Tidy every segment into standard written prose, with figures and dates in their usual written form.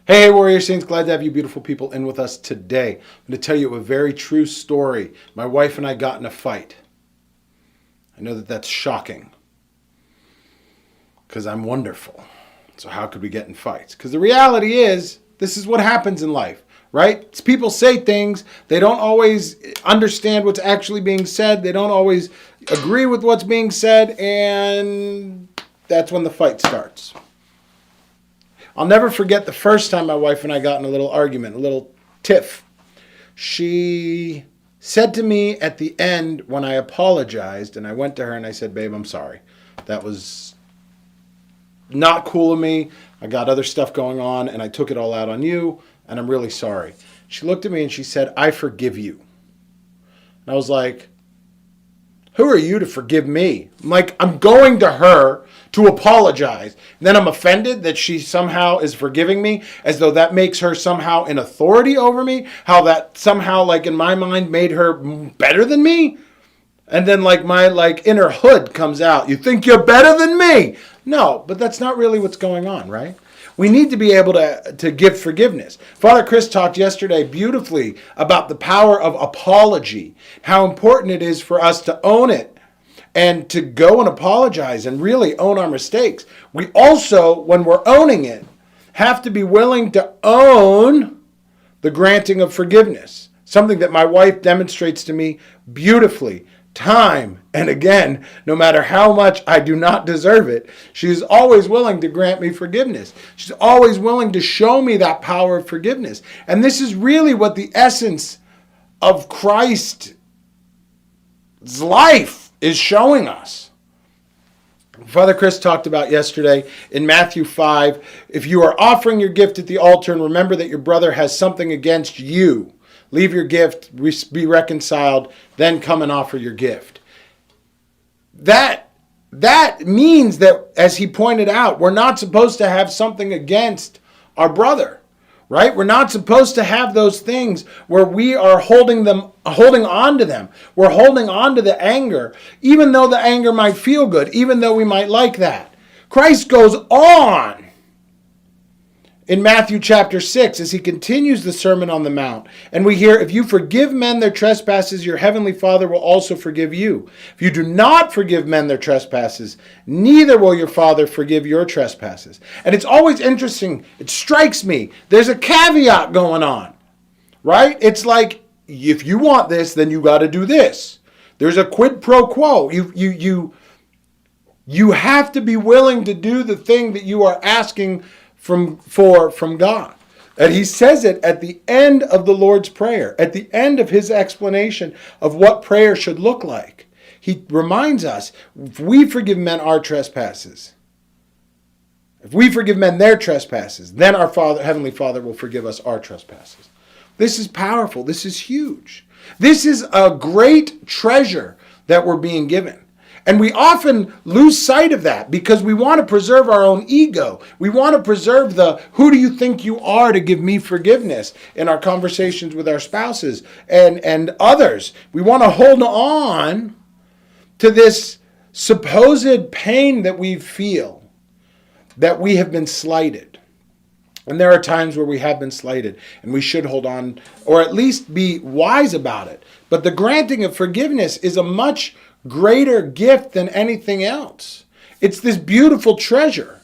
Hey, Warrior Saints, glad to have you beautiful people in with us today. I'm going to tell you a very true story. My wife and I got in a fight. I know that that's shocking because I'm wonderful. So how could we get in fights? Because the reality is, this is what happens in life, right? It's people say things, they don't always understand what's actually being said, they don't always agree with what's being said, and that's when the fight starts. I'll never forget the first time my wife and I got in a little argument, a little tiff. She said to me at the end when I apologized, and I went to her and I said, "Babe, I'm sorry. That was not cool of me. I got other stuff going on and I took it all out on you, and I'm really sorry." She looked at me and she said, "I forgive you." And I was like, "Who are you to forgive me?" I'm going to her to apologize. And then I'm offended that she somehow is forgiving me, as though that makes her somehow in authority over me. How that somehow, in my mind, made her better than me. And then my inner hood comes out. You think you're better than me? No, but that's not really what's going on, right? We need to be able to give forgiveness. Father Chris talked yesterday beautifully about the power of apology, how important it is for us to own it and to go and apologize and really own our mistakes. We also, when we're owning it, have to be willing to own the granting of forgiveness, something that my wife demonstrates to me beautifully. Time and again, no matter how much I do not deserve it, she's always willing to grant me forgiveness. She's always willing to show me that power of forgiveness. And this is really what the essence of Christ's life is showing us. Father Chris talked about yesterday in Matthew 5, if you are offering your gift at the altar and remember that your brother has something against you, leave your gift, be reconciled, then come and offer your gift. That means that, as he pointed out, we're not supposed to have something against our brother, right? We're not supposed to have those things where we are holding on to them. We're holding on to the anger, even though the anger might feel good, even though we might like that. Christ goes on in Matthew chapter 6, as he continues the Sermon on the Mount, and we hear, if you forgive men their trespasses, your heavenly Father will also forgive you. If you do not forgive men their trespasses, neither will your Father forgive your trespasses. And it's always interesting, it strikes me, there's a caveat going on, right? It's like, if you want this, then you got to do this. There's a quid pro quo. You have to be willing to do the thing that you are asking from God. And he says it at the end of the Lord's Prayer, at the end of his explanation of what prayer should look like. He reminds us, if we forgive men our trespasses, if we forgive men their trespasses, then our Heavenly Father will forgive us our trespasses. This is powerful. This is huge. This is a great treasure that we're being given. And we often lose sight of that because we want to preserve our own ego. We want to preserve who do you think you are to give me forgiveness in our conversations with our spouses and others. We want to hold on to this supposed pain that we feel, that we have been slighted. And there are times where we have been slighted and we should hold on, or at least be wise about it. But the granting of forgiveness is a much greater gift than anything else. It's this beautiful treasure.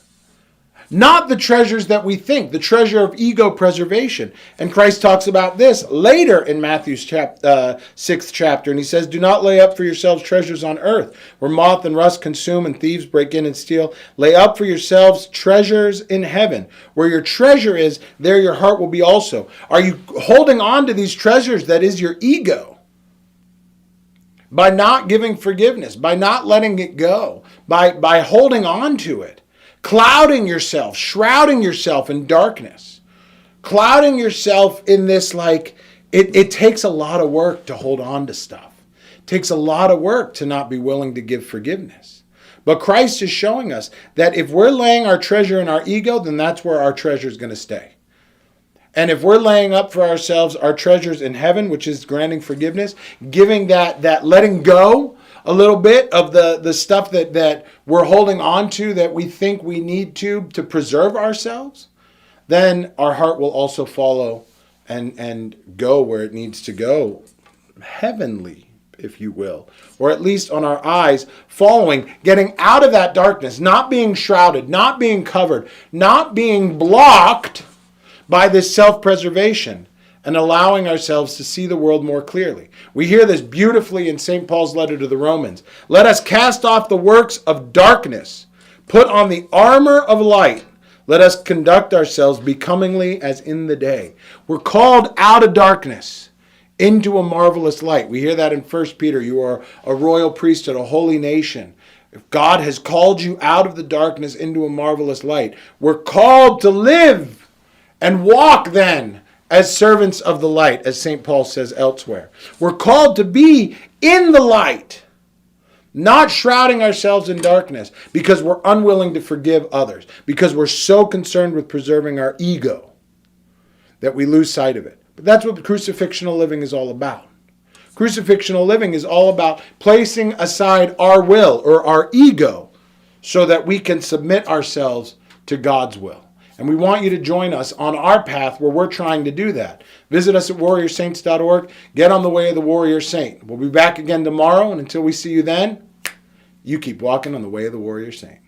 Not the treasures that we think, the treasure of ego preservation. And Christ talks about this later in Matthew's 6th chapter. And he says, do not lay up for yourselves treasures on earth, where moth and rust consume and thieves break in and steal. Lay up for yourselves treasures in heaven. Where your treasure is, there your heart will be also. Are you holding on to these treasures that is your ego? By not giving forgiveness, by not letting it go, by holding on to it, clouding yourself, shrouding yourself in darkness, clouding yourself in this it takes a lot of work to hold on to stuff. It takes a lot of work to not be willing to give forgiveness. But Christ is showing us that if we're laying our treasure in our ego, then that's where our treasure is going to stay. And if we're laying up for ourselves our treasures in heaven, which is granting forgiveness, giving that letting go a little bit of the stuff that we're holding on to that we think we need to preserve ourselves, then our heart will also follow and go where it needs to go, heavenly, if you will, or at least on our eyes following, getting out of that darkness, not being shrouded, not being covered, not being blocked by this self-preservation, and allowing ourselves to see the world more clearly. We hear this beautifully in St. Paul's letter to the Romans. Let us cast off the works of darkness, put on the armor of light. Let us conduct ourselves becomingly as in the day. We're called out of darkness into a marvelous light. We hear that in 1 Peter. You are a royal priesthood, a holy nation. If God has called you out of the darkness into a marvelous light, we're called to live and walk then as servants of the light, as St. Paul says elsewhere. We're called to be in the light, not shrouding ourselves in darkness because we're unwilling to forgive others, because we're so concerned with preserving our ego that we lose sight of it. But that's what crucifixional living is all about. Crucifixional living is all about placing aside our will or our ego so that we can submit ourselves to God's will. And we want you to join us on our path where we're trying to do that. Visit us at warriorsaints.org. Get on the way of the warrior saint. We'll be back again tomorrow, and until we see you then, you keep walking on the way of the warrior saint.